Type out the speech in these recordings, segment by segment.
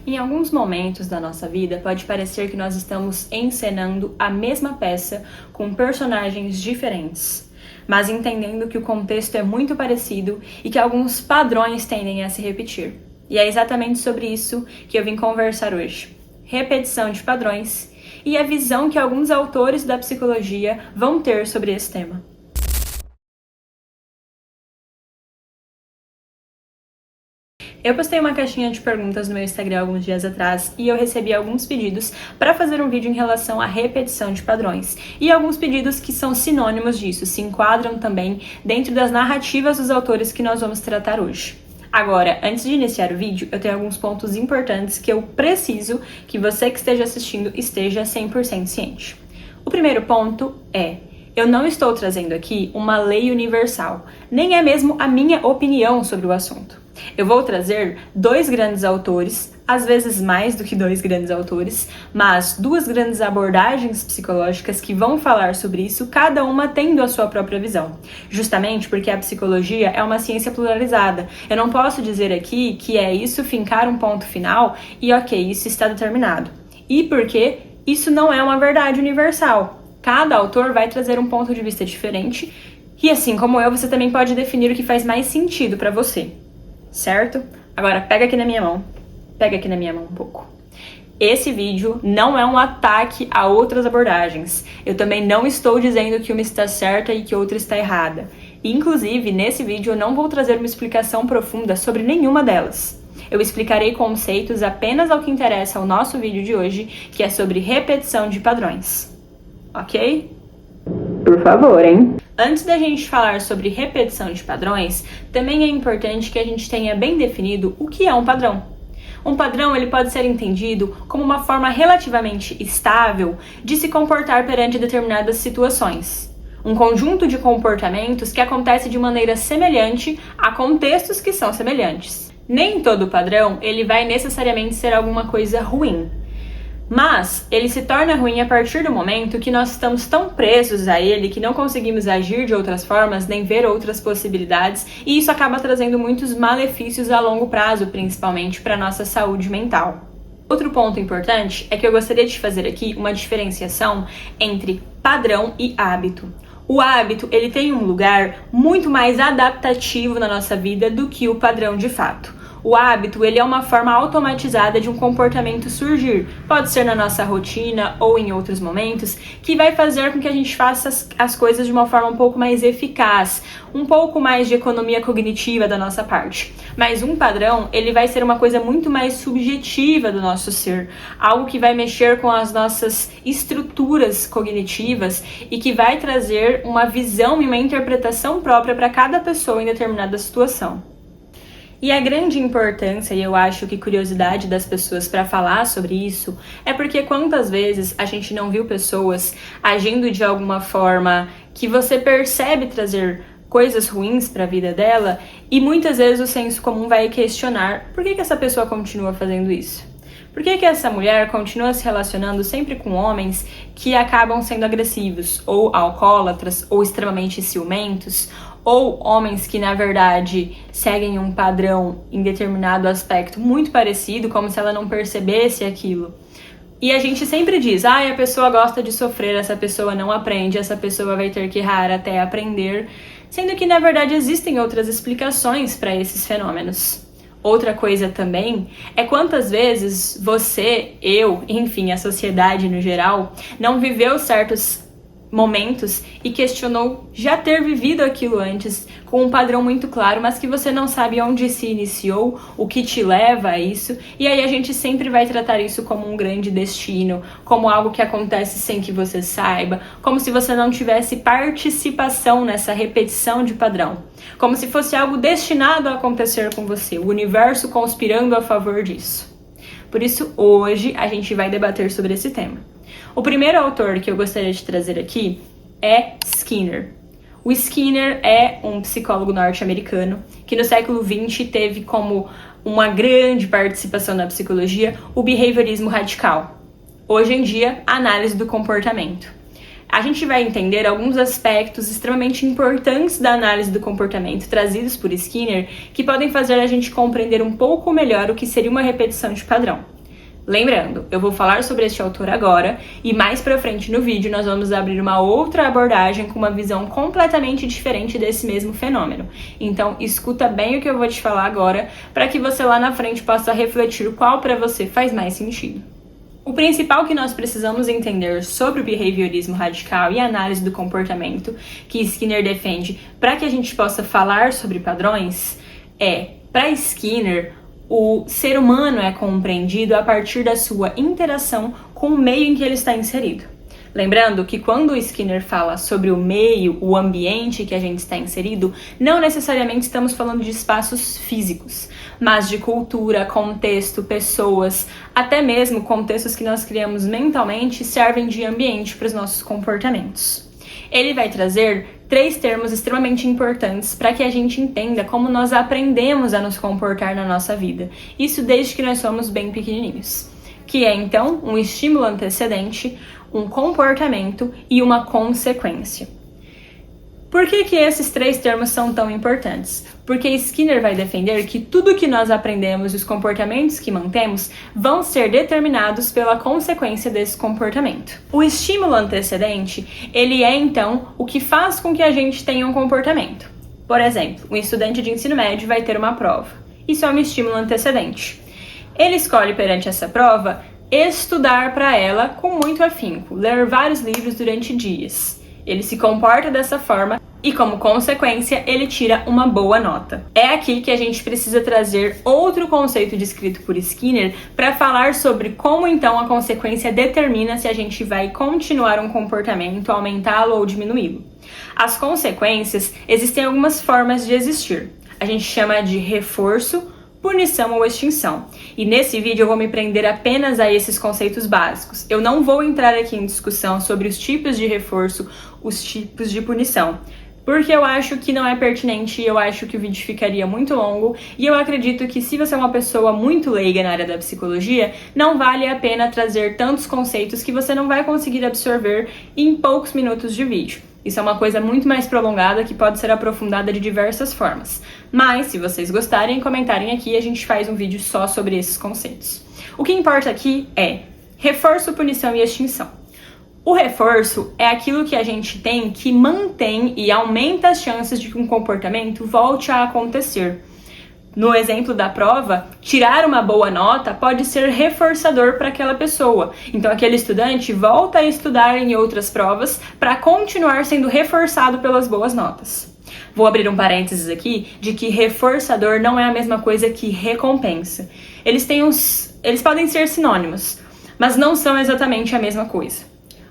Em alguns momentos da nossa vida, pode parecer que nós estamos encenando a mesma peça com personagens diferentes, mas entendendo que o contexto é muito parecido e que alguns padrões tendem a se repetir. E é exatamente sobre isso que eu vim conversar hoje. Repetição de padrões e a visão que alguns autores da psicologia vão ter sobre esse tema. Eu postei uma caixinha de perguntas no meu Instagram alguns dias atrás e eu recebi alguns pedidos para fazer um vídeo em relação à repetição de padrões. E alguns pedidos que são sinônimos disso, se enquadram também dentro das narrativas dos autores que nós vamos tratar hoje. Agora, antes de iniciar o vídeo, eu tenho alguns pontos importantes que eu preciso que você que esteja assistindo esteja 100% ciente. O primeiro ponto é: eu não estou trazendo aqui uma lei universal, nem é mesmo a minha opinião sobre o assunto. Eu vou trazer dois grandes autores, às vezes mais do que dois grandes autores, mas duas grandes abordagens psicológicas que vão falar sobre isso, cada uma tendo a sua própria visão. Justamente porque a psicologia é uma ciência pluralizada. Eu não posso dizer aqui que é isso, fincar um ponto final e ok, isso está determinado. E porque isso não é uma verdade universal. Cada autor vai trazer um ponto de vista diferente e assim como eu, você também pode definir o que faz mais sentido para você. Certo? Agora pega aqui na minha mão um pouco. Esse vídeo não é um ataque a outras abordagens. Eu também não estou dizendo que uma está certa e que outra está errada. Inclusive, nesse vídeo eu não vou trazer uma explicação profunda sobre nenhuma delas. Eu explicarei conceitos apenas ao que interessa ao nosso vídeo de hoje, que é sobre repetição de padrões. Ok? Por favor, hein? Antes da gente falar sobre repetição de padrões, também é importante que a gente tenha bem definido o que é um padrão. Um padrão ele pode ser entendido como uma forma relativamente estável de se comportar perante determinadas situações. Um conjunto de comportamentos que acontece de maneira semelhante a contextos que são semelhantes. Nem todo padrão ele vai necessariamente ser alguma coisa ruim. Mas ele se torna ruim a partir do momento que nós estamos tão presos a ele que não conseguimos agir de outras formas nem ver outras possibilidades, e isso acaba trazendo muitos malefícios a longo prazo, principalmente para a nossa saúde mental. Outro ponto importante é que eu gostaria de fazer aqui uma diferenciação entre padrão e hábito. O hábito ele tem um lugar muito mais adaptativo na nossa vida do que o padrão de fato. O hábito, ele é uma forma automatizada de um comportamento surgir, pode ser na nossa rotina ou em outros momentos, que vai fazer com que a gente faça as coisas de uma forma um pouco mais eficaz, um pouco mais de economia cognitiva da nossa parte. Mas um padrão, ele vai ser uma coisa muito mais subjetiva do nosso ser, algo que vai mexer com as nossas estruturas cognitivas e que vai trazer uma visão e uma interpretação própria para cada pessoa em determinada situação. E a grande importância, e eu acho que curiosidade das pessoas para falar sobre isso, é porque quantas vezes a gente não viu pessoas agindo de alguma forma que você percebe trazer coisas ruins para a vida dela, e muitas vezes o senso comum vai questionar por que essa pessoa continua fazendo isso? Por que essa mulher continua se relacionando sempre com homens que acabam sendo agressivos, ou alcoólatras, ou extremamente ciumentos, ou homens que, na verdade, seguem um padrão em determinado aspecto muito parecido, como se ela não percebesse aquilo. E a gente sempre diz, a pessoa gosta de sofrer, essa pessoa não aprende, essa pessoa vai ter que errar até aprender, sendo que, na verdade, existem outras explicações para esses fenômenos. Outra coisa também é quantas vezes você, eu, enfim, a sociedade no geral, não viveu certos momentos e questionou já ter vivido aquilo antes com um padrão muito claro, mas que você não sabe onde se iniciou, o que te leva a isso, e aí a gente sempre vai tratar isso como um grande destino, como algo que acontece sem que você saiba, como se você não tivesse participação nessa repetição de padrão, como se fosse algo destinado a acontecer com você, o universo conspirando a favor disso. Por isso, hoje a gente vai debater sobre esse tema. O primeiro autor que eu gostaria de trazer aqui é Skinner. O Skinner é um psicólogo norte-americano que no século XX teve como uma grande participação na psicologia o behaviorismo radical. Hoje em dia, a análise do comportamento. a gente vai entender alguns aspectos extremamente importantes da análise do comportamento trazidos por Skinner que podem fazer a gente compreender um pouco melhor o que seria uma repetição de padrão. Lembrando, eu vou falar sobre este autor agora e mais pra frente no vídeo nós vamos abrir uma outra abordagem com uma visão completamente diferente desse mesmo fenômeno. Então escuta bem o que eu vou te falar agora para que você lá na frente possa refletir qual para você faz mais sentido. O principal que nós precisamos entender sobre o behaviorismo radical e a análise do comportamento que Skinner defende para que a gente possa falar sobre padrões é, para Skinner, o ser humano é compreendido a partir da sua interação com o meio em que ele está inserido. Lembrando que quando o Skinner fala sobre o meio, o ambiente que a gente está inserido, não necessariamente estamos falando de espaços físicos, mas de cultura, contexto, pessoas, até mesmo contextos que nós criamos mentalmente servem de ambiente para os nossos comportamentos. Ele vai trazer 3 termos extremamente importantes para que a gente entenda como nós aprendemos a nos comportar na nossa vida. Isso desde que nós somos bem pequenininhos. Que é, então, um estímulo antecedente, um comportamento e uma consequência. Por que esses 3 termos são tão importantes? Porque Skinner vai defender que tudo que nós aprendemos e os comportamentos que mantemos vão ser determinados pela consequência desse comportamento. O estímulo antecedente, ele é então o que faz com que a gente tenha um comportamento. Por exemplo, um estudante de ensino médio vai ter uma prova. Isso é um estímulo antecedente. Ele escolhe perante essa prova estudar para ela com muito afinco, ler vários livros durante dias. Ele se comporta dessa forma e, como consequência, ele tira uma boa nota. É aqui que a gente precisa trazer outro conceito descrito por Skinner para falar sobre como, então, a consequência determina se a gente vai continuar um comportamento, aumentá-lo ou diminuí-lo. As consequências, existem algumas formas de existir. A gente chama de reforço, punição ou extinção. E nesse vídeo eu vou me prender apenas a esses conceitos básicos. Eu não vou entrar aqui em discussão sobre os tipos de reforço, os tipos de punição, porque eu acho que não é pertinente, eu acho que o vídeo ficaria muito longo e eu acredito que se você é uma pessoa muito leiga na área da psicologia, não vale a pena trazer tantos conceitos que você não vai conseguir absorver em poucos minutos de vídeo. Isso é uma coisa muito mais prolongada que pode ser aprofundada de diversas formas. Mas, se vocês gostarem, comentarem aqui e a gente faz um vídeo só sobre esses conceitos. O que importa aqui é reforço, punição e extinção. O reforço é aquilo que a gente tem que mantém e aumenta as chances de que um comportamento volte a acontecer. No exemplo da prova, tirar uma boa nota pode ser reforçador para aquela pessoa. Então, aquele estudante volta a estudar em outras provas para continuar sendo reforçado pelas boas notas. Vou abrir um parênteses aqui de que reforçador não é a mesma coisa que recompensa. Eles podem ser sinônimos, mas não são exatamente a mesma coisa.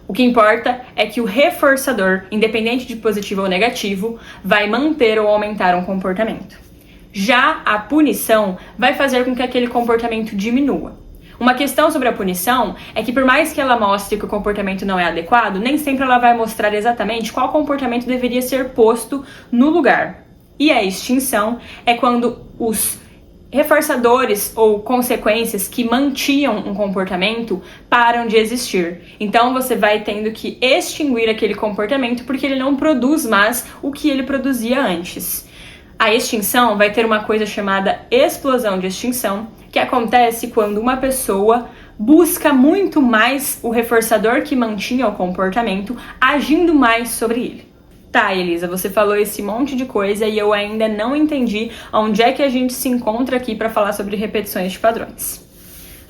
O que importa é que o reforçador, independente de positivo ou negativo, vai manter ou aumentar um comportamento. Já a punição vai fazer com que aquele comportamento diminua. Uma questão sobre a punição é que por mais que ela mostre que o comportamento não é adequado, nem sempre ela vai mostrar exatamente qual comportamento deveria ser posto no lugar. E a extinção é quando os reforçadores ou consequências que mantinham um comportamento param de existir. Então você vai tendo que extinguir aquele comportamento porque ele não produz mais o que ele produzia antes. A extinção vai ter uma coisa chamada explosão de extinção, que acontece quando uma pessoa busca muito mais o reforçador que mantinha o comportamento, agindo mais sobre ele. Tá, Elisa, você falou esse monte de coisa e eu ainda não entendi onde é que a gente se encontra aqui para falar sobre repetições de padrões.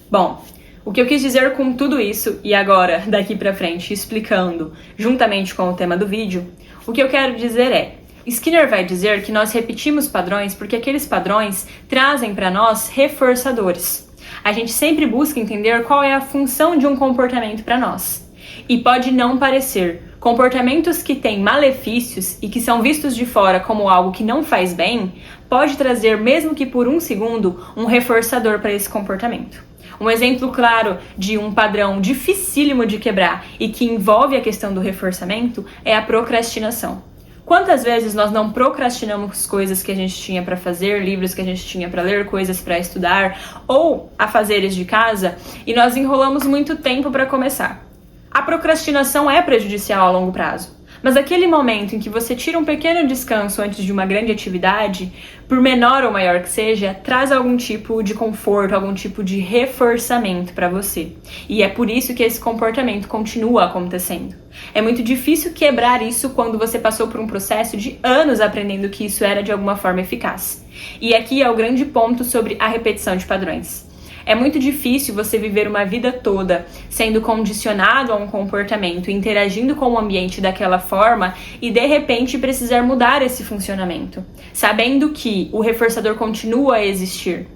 Bom, o que eu quis dizer com tudo isso, e agora, daqui pra frente, explicando, juntamente com o tema do vídeo, o que eu quero dizer é: Skinner vai dizer que nós repetimos padrões porque aqueles padrões trazem para nós reforçadores. A gente sempre busca entender qual é a função de um comportamento para nós. E pode não parecer. Comportamentos que têm malefícios e que são vistos de fora como algo que não faz bem, pode trazer, mesmo que por um segundo, um reforçador para esse comportamento. Um exemplo claro de um padrão dificílimo de quebrar e que envolve a questão do reforçamento é a procrastinação. Quantas vezes nós não procrastinamos coisas que a gente tinha para fazer, livros que a gente tinha para ler, coisas para estudar ou afazeres de casa, e nós enrolamos muito tempo para começar? A procrastinação é prejudicial a longo prazo, mas aquele momento em que você tira um pequeno descanso antes de uma grande atividade, por menor ou maior que seja, traz algum tipo de conforto, algum tipo de reforçamento para você. E é por isso que esse comportamento continua acontecendo. É muito difícil quebrar isso quando você passou por um processo de anos aprendendo que isso era de alguma forma eficaz. E aqui é o grande ponto sobre a repetição de padrões. É muito difícil você viver uma vida toda sendo condicionado a um comportamento, interagindo com o ambiente daquela forma e de repente precisar mudar esse funcionamento, sabendo que o reforçador continua a existir,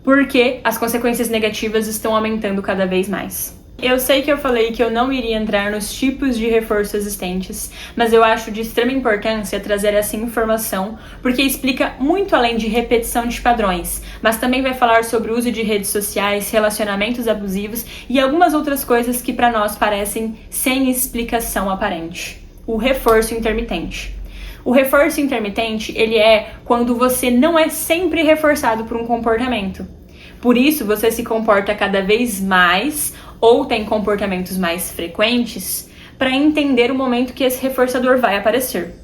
porque as consequências negativas estão aumentando cada vez mais. Eu sei que eu falei que eu não iria entrar nos tipos de reforço existentes, mas eu acho de extrema importância trazer essa informação, porque explica muito além de repetição de padrões, mas também vai falar sobre o uso de redes sociais, relacionamentos abusivos e algumas outras coisas que para nós parecem sem explicação aparente. O reforço intermitente. O reforço intermitente, ele é quando você não é sempre reforçado por um comportamento. Por isso, você se comporta cada vez mais ou tem comportamentos mais frequentes para entender o momento que esse reforçador vai aparecer.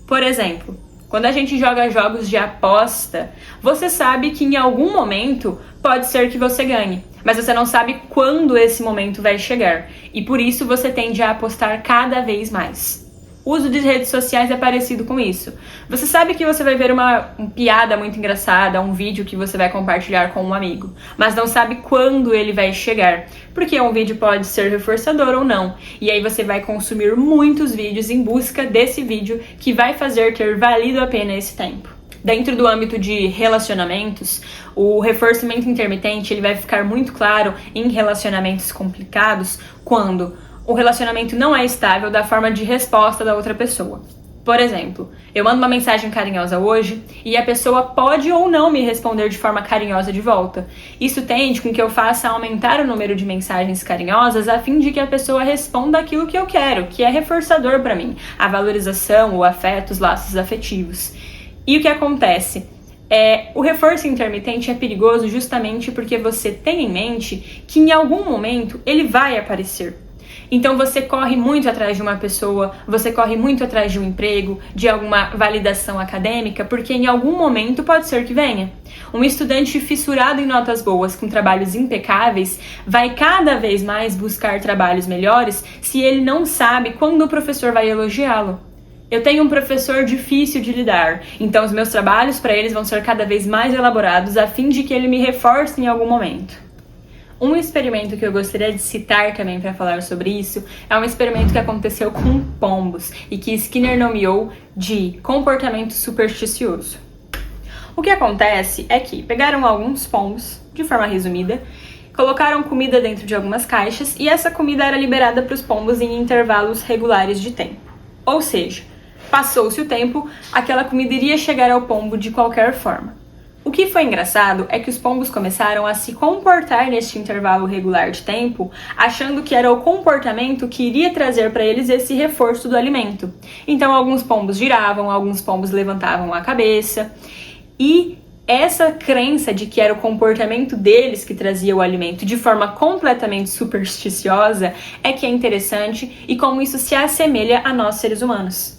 Por exemplo, quando a gente joga jogos de aposta, você sabe que em algum momento pode ser que você ganhe, mas você não sabe quando esse momento vai chegar, e por isso você tende a apostar cada vez mais. O uso de redes sociais é parecido com isso. Você sabe que você vai ver uma piada muito engraçada, um vídeo que você vai compartilhar com um amigo, mas não sabe quando ele vai chegar, porque um vídeo pode ser reforçador ou não. E aí você vai consumir muitos vídeos em busca desse vídeo que vai fazer ter valido a pena esse tempo. Dentro do âmbito de relacionamentos, o reforçamento intermitente ele vai ficar muito claro em relacionamentos complicados quando o relacionamento não é estável da forma de resposta da outra pessoa. Por exemplo, eu mando uma mensagem carinhosa hoje e a pessoa pode ou não me responder de forma carinhosa de volta. Isso tende com que eu faça aumentar o número de mensagens carinhosas a fim de que a pessoa responda aquilo que eu quero, que é reforçador para mim, a valorização, o afeto, os laços afetivos. E o que acontece? O reforço intermitente é perigoso justamente porque você tem em mente que em algum momento ele vai aparecer. Então você corre muito atrás de uma pessoa, você corre muito atrás de um emprego, de alguma validação acadêmica, porque em algum momento pode ser que venha. Um estudante fissurado em notas boas, com trabalhos impecáveis, vai cada vez mais buscar trabalhos melhores se ele não sabe quando o professor vai elogiá-lo. Eu tenho um professor difícil de lidar, então os meus trabalhos para eles vão ser cada vez mais elaborados a fim de que ele me reforce em algum momento. Um experimento que eu gostaria de citar também para falar sobre isso é um experimento que aconteceu com pombos e que Skinner nomeou de comportamento supersticioso. O que acontece é que pegaram alguns pombos, de forma resumida, colocaram comida dentro de algumas caixas e essa comida era liberada para os pombos em intervalos regulares de tempo. Ou seja, passou-se o tempo, aquela comida iria chegar ao pombo de qualquer forma. O que foi engraçado é que os pombos começaram a se comportar neste intervalo regular de tempo, achando que era o comportamento que iria trazer para eles esse reforço do alimento. Então alguns pombos giravam, alguns pombos levantavam a cabeça, e essa crença de que era o comportamento deles que trazia o alimento de forma completamente supersticiosa é que é interessante e como isso se assemelha a nós seres humanos.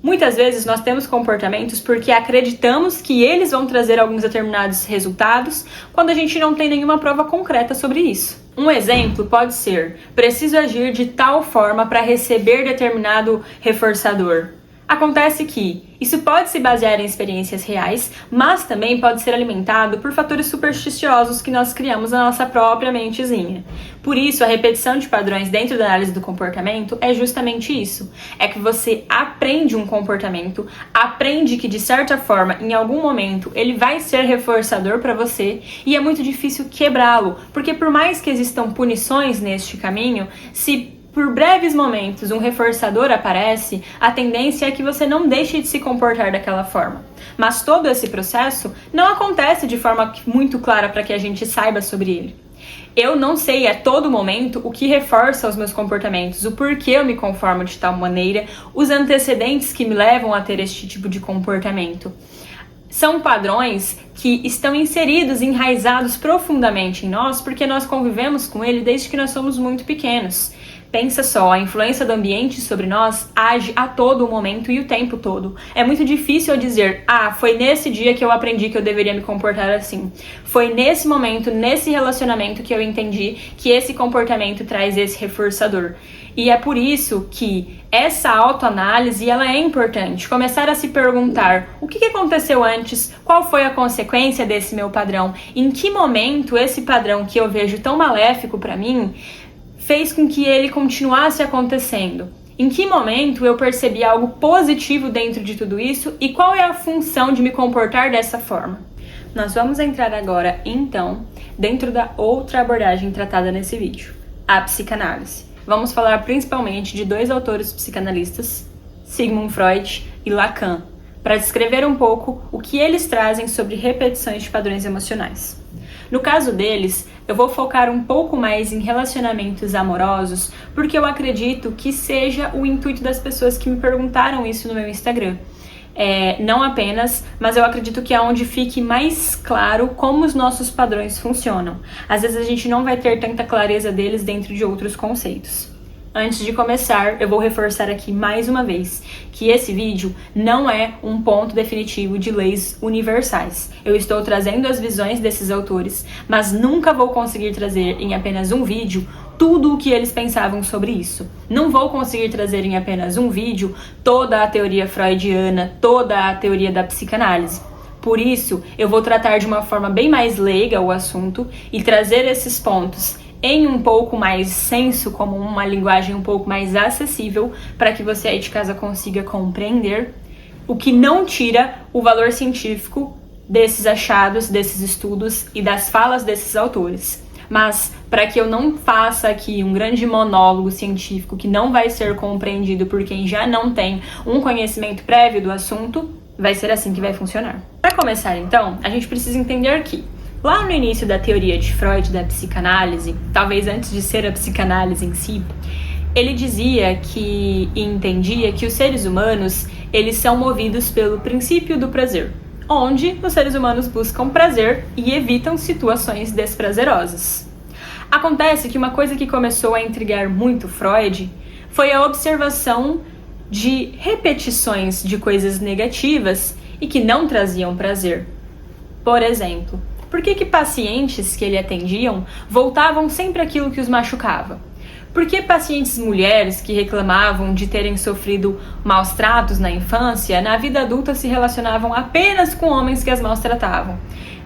Muitas vezes nós temos comportamentos porque acreditamos que eles vão trazer alguns determinados resultados quando a gente não tem nenhuma prova concreta sobre isso. Um exemplo pode ser: preciso agir de tal forma para receber determinado reforçador. Acontece que isso pode se basear em experiências reais, mas também pode ser alimentado por fatores supersticiosos que nós criamos na nossa própria mentezinha. Por isso, a repetição de padrões dentro da análise do comportamento é justamente isso. É que você aprende um comportamento, aprende que de certa forma, em algum momento, ele vai ser reforçador para você e é muito difícil quebrá-lo, porque por mais que existam punições neste caminho, se por breves momentos um reforçador aparece, a tendência é que você não deixe de se comportar daquela forma. Mas todo esse processo não acontece de forma muito clara para que a gente saiba sobre ele. Eu não sei a todo momento o que reforça os meus comportamentos, o porquê eu me conformo de tal maneira, os antecedentes que me levam a ter este tipo de comportamento. São padrões que estão inseridos, enraizados profundamente em nós, porque nós convivemos com ele desde que nós somos muito pequenos. Pensa só, a influência do ambiente sobre nós age a todo momento e o tempo todo. É muito difícil eu dizer, foi nesse dia que eu aprendi que eu deveria me comportar assim. Foi nesse momento, nesse relacionamento que eu entendi que esse comportamento traz esse reforçador. E é por isso que essa autoanálise, ela é importante. Começar a se perguntar o que aconteceu antes, qual foi a consequência desse meu padrão, em que momento esse padrão que eu vejo tão maléfico para mim fez com que ele continuasse acontecendo. Em que momento eu percebi algo positivo dentro de tudo isso e qual é a função de me comportar dessa forma? Nós vamos entrar agora, então, dentro da outra abordagem tratada nesse vídeo, a psicanálise. Vamos falar principalmente de dois autores psicanalistas, Sigmund Freud e Lacan, para descrever um pouco o que eles trazem sobre repetições de padrões emocionais. No caso deles, eu vou focar um pouco mais em relacionamentos amorosos, porque eu acredito que seja o intuito das pessoas que me perguntaram isso no meu Instagram. Não apenas, mas eu acredito que é onde fique mais claro como os nossos padrões funcionam. Às vezes a gente não vai ter tanta clareza deles dentro de outros conceitos. Antes de começar, eu vou reforçar aqui mais uma vez que esse vídeo não é um ponto definitivo de leis universais. Eu estou trazendo as visões desses autores, mas nunca vou conseguir trazer em apenas um vídeo tudo o que eles pensavam sobre isso. Não vou conseguir trazer em apenas um vídeo toda a teoria freudiana, toda a teoria da psicanálise. Por isso, eu vou tratar de uma forma bem mais leiga o assunto e trazer esses pontos em um pouco mais senso, como uma linguagem um pouco mais acessível, para que você aí de casa consiga compreender, o que não tira o valor científico desses achados, desses estudos e das falas desses autores. Mas, para que eu não faça aqui um grande monólogo científico que não vai ser compreendido por quem já não tem um conhecimento prévio do assunto, vai ser assim que vai funcionar. Para começar, então, a gente precisa entender que, lá no início da teoria de Freud da psicanálise, talvez antes de ser a psicanálise em si, ele dizia que e entendia que os seres humanos, eles são movidos pelo princípio do prazer, onde os seres humanos buscam prazer e evitam situações desprazerosas. Acontece que uma coisa que começou a intrigar muito Freud foi a observação de repetições de coisas negativas e que não traziam prazer. Por exemplo, por que pacientes que ele atendiam voltavam sempre àquilo que os machucava? Por que pacientes mulheres que reclamavam de terem sofrido maus tratos na infância, na vida adulta se relacionavam apenas com homens que as maltratavam?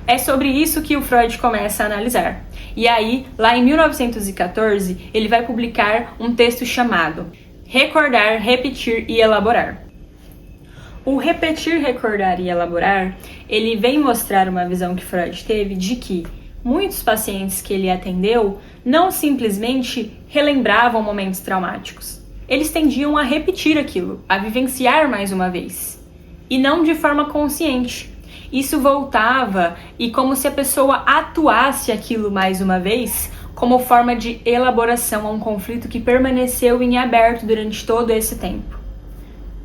É sobre isso que o Freud começa a analisar. E aí, lá em 1914, ele vai publicar um texto chamado Recordar, Repetir e Elaborar. O repetir, recordar e elaborar, ele vem mostrar uma visão que Freud teve de que muitos pacientes que ele atendeu não simplesmente relembravam momentos traumáticos. Eles tendiam a repetir aquilo, a vivenciar mais uma vez. E não de forma consciente. Isso voltava e como se a pessoa atuasse aquilo mais uma vez como forma de elaboração a um conflito que permaneceu em aberto durante todo esse tempo.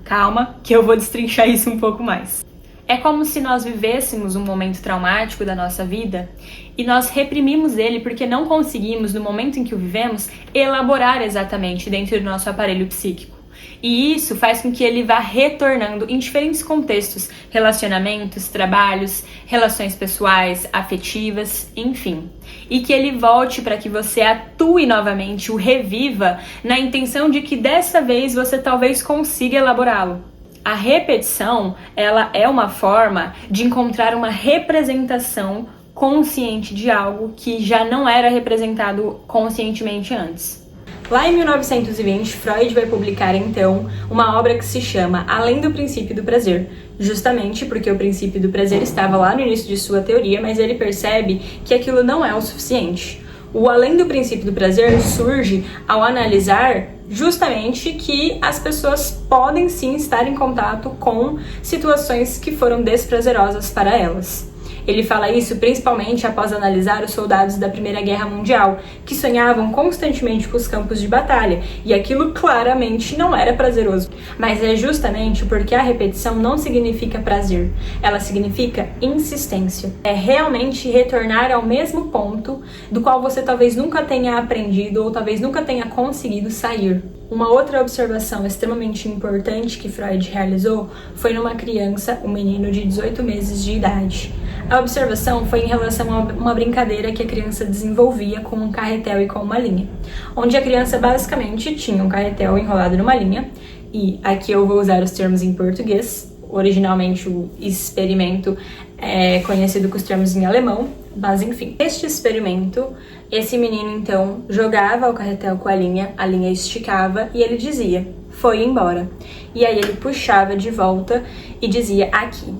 Calma, que eu vou destrinchar isso um pouco mais. É como se nós vivêssemos um momento traumático da nossa vida e nós reprimimos ele porque não conseguimos, no momento em que o vivemos, elaborar exatamente dentro do nosso aparelho psíquico. E isso faz com que ele vá retornando em diferentes contextos, relacionamentos, trabalhos, relações pessoais, afetivas, enfim. E que ele volte para que você atue novamente, o reviva, na intenção de que dessa vez você talvez consiga elaborá-lo. A repetição, ela é uma forma de encontrar uma representação consciente de algo que já não era representado conscientemente antes. Lá em 1920, Freud vai publicar, então, uma obra que se chama Além do Princípio do Prazer, justamente porque o princípio do prazer estava lá no início de sua teoria, mas ele percebe que aquilo não é o suficiente. O Além do Princípio do Prazer surge ao analisar justamente que as pessoas podem sim estar em contato com situações que foram desprazerosas para elas. Ele fala isso principalmente após analisar os soldados da Primeira Guerra Mundial, que sonhavam constantemente com os campos de batalha, e aquilo claramente não era prazeroso. Mas é justamente porque a repetição não significa prazer, ela significa insistência. É realmente retornar ao mesmo ponto do qual você talvez nunca tenha aprendido ou talvez nunca tenha conseguido sair. Uma outra observação extremamente importante que Freud realizou foi numa criança, um menino de 18 meses de idade. A observação foi em relação a uma brincadeira que a criança desenvolvia com um carretel e com uma linha, onde a criança basicamente tinha um carretel enrolado numa linha, e aqui eu vou usar os termos em português, originalmente o experimento é conhecido com os termos em alemão, mas enfim. Neste experimento, esse menino então jogava o carretel com a linha esticava e ele dizia, foi embora. E aí ele puxava de volta e dizia, aqui.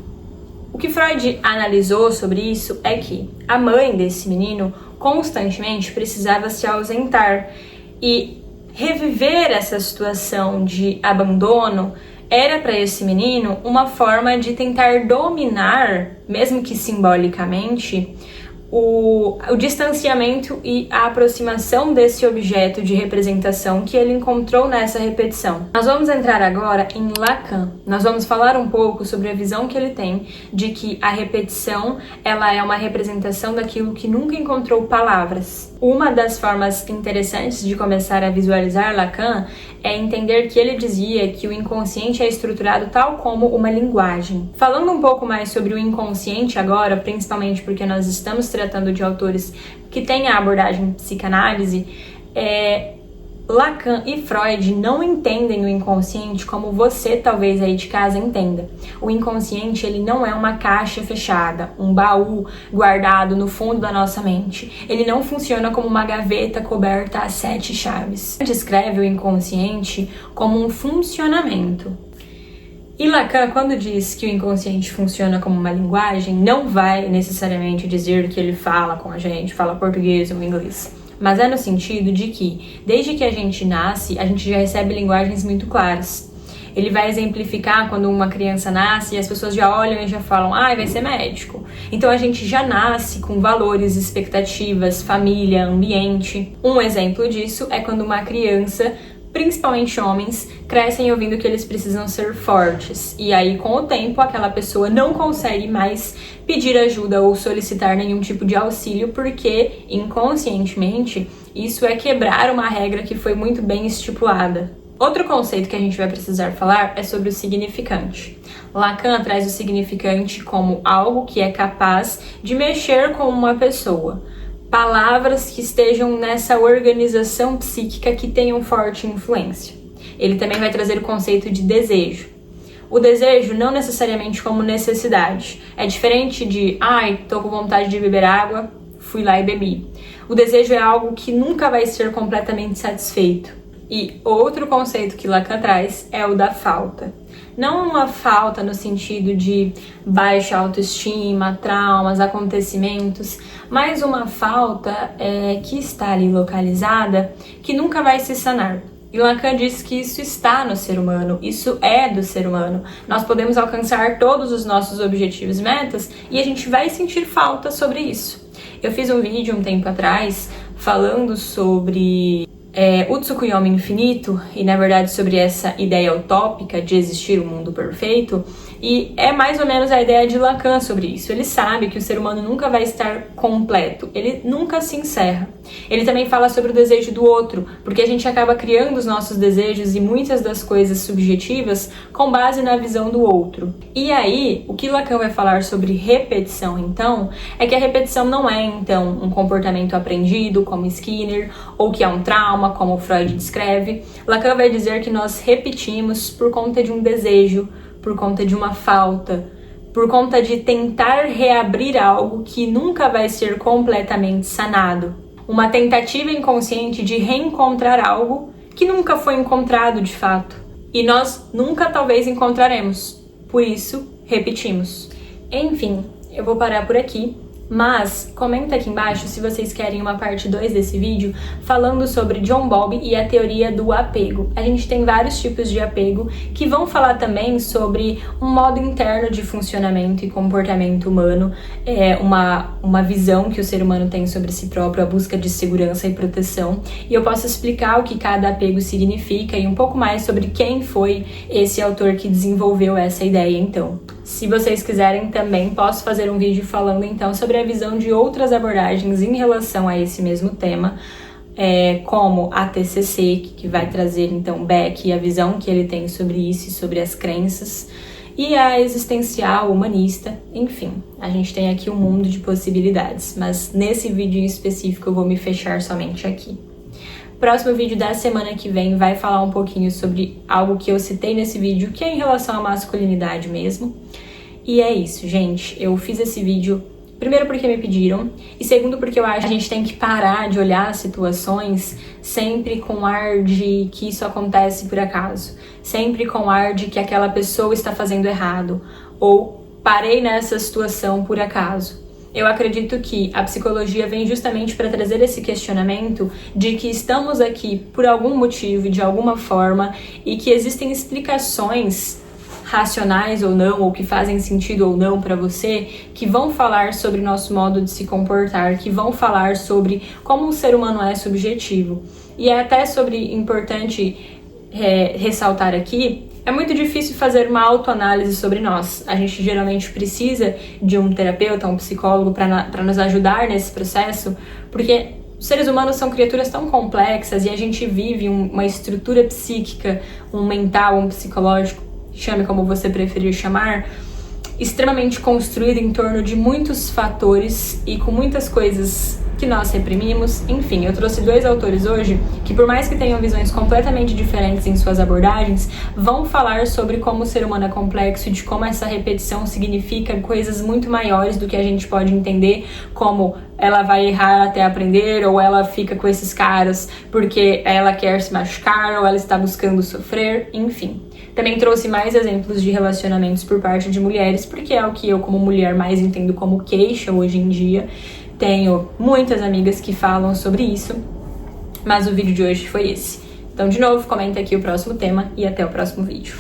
O que Freud analisou sobre isso é que a mãe desse menino constantemente precisava se ausentar e reviver essa situação de abandono era para esse menino uma forma de tentar dominar, mesmo que simbolicamente, o distanciamento e a aproximação desse objeto de representação que ele encontrou nessa repetição. Nós vamos entrar agora em Lacan. Nós vamos falar um pouco sobre a visão que ele tem de que a repetição ela é uma representação daquilo que nunca encontrou palavras. Uma das formas interessantes de começar a visualizar Lacan é entender que ele dizia que o inconsciente é estruturado tal como uma linguagem. Falando um pouco mais sobre o inconsciente agora, principalmente porque nós estamos tratando de autores que têm a abordagem psicanálise, Lacan e Freud não entendem o inconsciente como você talvez aí de casa entenda. O inconsciente ele não é uma caixa fechada, um baú guardado no fundo da nossa mente. Ele não funciona como uma gaveta coberta a 7 chaves. Descreve o inconsciente como um funcionamento. E Lacan, quando diz que o inconsciente funciona como uma linguagem, não vai necessariamente dizer que ele fala com a gente, fala português ou inglês. Mas é no sentido de que, desde que a gente nasce, a gente já recebe linguagens muito claras. Ele vai exemplificar quando uma criança nasce e as pessoas já olham e já falam, vai ser médico. Então a gente já nasce com valores, expectativas, família, ambiente. Um exemplo disso é quando uma criança, principalmente homens, crescem ouvindo que eles precisam ser fortes. E aí, com o tempo, aquela pessoa não consegue mais pedir ajuda ou solicitar nenhum tipo de auxílio, porque, inconscientemente, isso é quebrar uma regra que foi muito bem estipulada. Outro conceito que a gente vai precisar falar é sobre o significante. Lacan traz o significante como algo que é capaz de mexer com uma pessoa. Palavras que estejam nessa organização psíquica que tenham forte influência. Ele também vai trazer o conceito de desejo. O desejo não necessariamente como necessidade. É diferente de, tô com vontade de beber água, fui lá e bebi. O desejo é algo que nunca vai ser completamente satisfeito. E outro conceito que Lacan traz é o da falta. Não uma falta no sentido de baixa autoestima, traumas, acontecimentos, mas uma falta que está ali localizada, que nunca vai se sanar. E Lacan diz que isso está no ser humano, isso é do ser humano. Nós podemos alcançar todos os nossos objetivos e metas e a gente vai sentir falta sobre isso. Eu fiz um vídeo um tempo atrás falando sobre o Tsukuyomi infinito e, na verdade, sobre essa ideia utópica de existir um mundo perfeito, e é mais ou menos a ideia de Lacan sobre isso. Ele sabe que o ser humano nunca vai estar completo, ele nunca se encerra. Ele também fala sobre o desejo do outro, porque a gente acaba criando os nossos desejos e muitas das coisas subjetivas com base na visão do outro. E aí, o que Lacan vai falar sobre repetição, então, é que a repetição não é, então, um comportamento aprendido, como Skinner, ou que é um trauma, como Freud descreve. Lacan vai dizer que nós repetimos por conta de um desejo, por conta de uma falta, por conta de tentar reabrir algo que nunca vai ser completamente sanado. Uma tentativa inconsciente de reencontrar algo que nunca foi encontrado de fato. E nós nunca talvez encontraremos. Por isso, repetimos. Enfim, eu vou parar por aqui. Mas comenta aqui embaixo se vocês querem uma parte 2 desse vídeo falando sobre John Bowlby e a teoria do apego. A gente tem vários tipos de apego que vão falar também sobre um modo interno de funcionamento e comportamento humano, uma visão que o ser humano tem sobre si próprio, a busca de segurança e proteção. E eu posso explicar o que cada apego significa e um pouco mais sobre quem foi esse autor que desenvolveu essa ideia então. Se vocês quiserem também, posso fazer um vídeo falando então sobre a visão de outras abordagens em relação a esse mesmo tema, como a TCC, que vai trazer então Beck e a visão que ele tem sobre isso e sobre as crenças, e a existencial, humanista, enfim, a gente tem aqui um mundo de possibilidades, mas nesse vídeo em específico eu vou me fechar somente aqui. Próximo vídeo da semana que vem vai falar um pouquinho sobre algo que eu citei nesse vídeo, que é em relação à masculinidade mesmo. E é isso, gente. Eu fiz esse vídeo, primeiro porque me pediram, e segundo porque eu acho que a gente tem que parar de olhar as situações sempre com ar de que isso acontece por acaso. Sempre com ar de que aquela pessoa está fazendo errado, ou parei nessa situação por acaso. Eu acredito que a psicologia vem justamente para trazer esse questionamento de que estamos aqui por algum motivo e de alguma forma e que existem explicações racionais ou não, ou que fazem sentido ou não para você, que vão falar sobre nosso modo de se comportar, que vão falar sobre como o ser humano é subjetivo. E é até importante ressaltar aqui, é muito difícil fazer uma autoanálise sobre nós. A gente geralmente precisa de um terapeuta, um psicólogo para nos ajudar nesse processo, porque os seres humanos são criaturas tão complexas e a gente vive uma estrutura psíquica, um mental, um psicológico, chame como você preferir chamar, extremamente construída em torno de muitos fatores e com muitas coisas que nós reprimimos. Enfim, eu trouxe 2 autores hoje que, por mais que tenham visões completamente diferentes em suas abordagens, vão falar sobre como o ser humano é complexo e de como essa repetição significa coisas muito maiores do que a gente pode entender, como ela vai errar até aprender, ou ela fica com esses caras porque ela quer se machucar, ou ela está buscando sofrer, enfim. Também trouxe mais exemplos de relacionamentos por parte de mulheres, porque é o que eu, como mulher, mais entendo como queixa hoje em dia. Tenho muitas amigas que falam sobre isso, mas o vídeo de hoje foi esse. Então, de novo, comenta aqui o próximo tema e até o próximo vídeo.